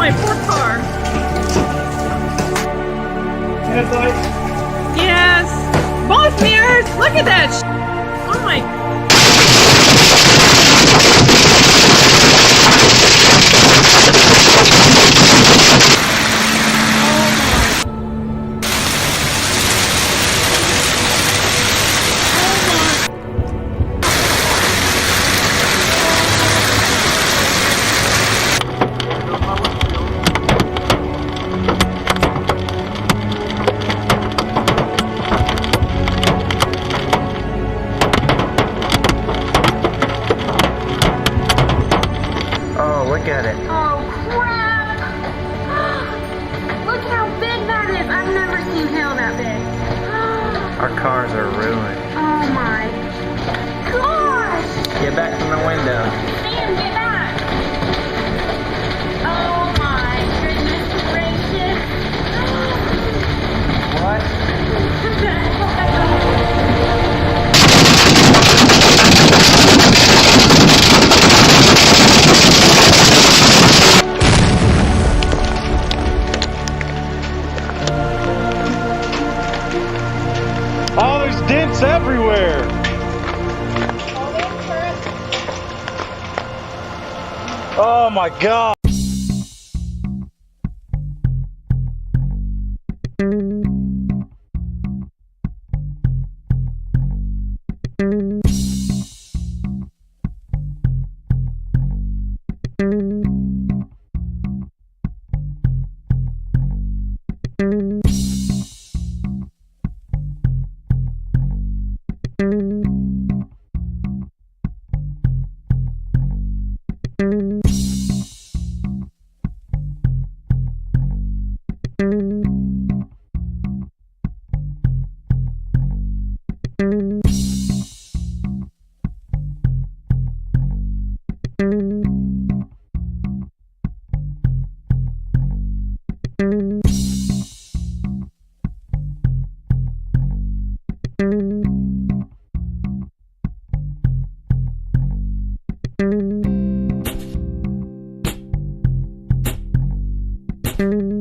my poor car. Headlights. Yes. Both mirrors. Look at that. Oh my. Look at it. Oh, crap! Look how big that is! I've never seen hail that big. Our cars are ruined. Oh my gosh! Get back from the window. Sam, get back! Oh my goodness gracious! What? What the heck? Oh, there's dents everywhere. Oh my God. Thank you.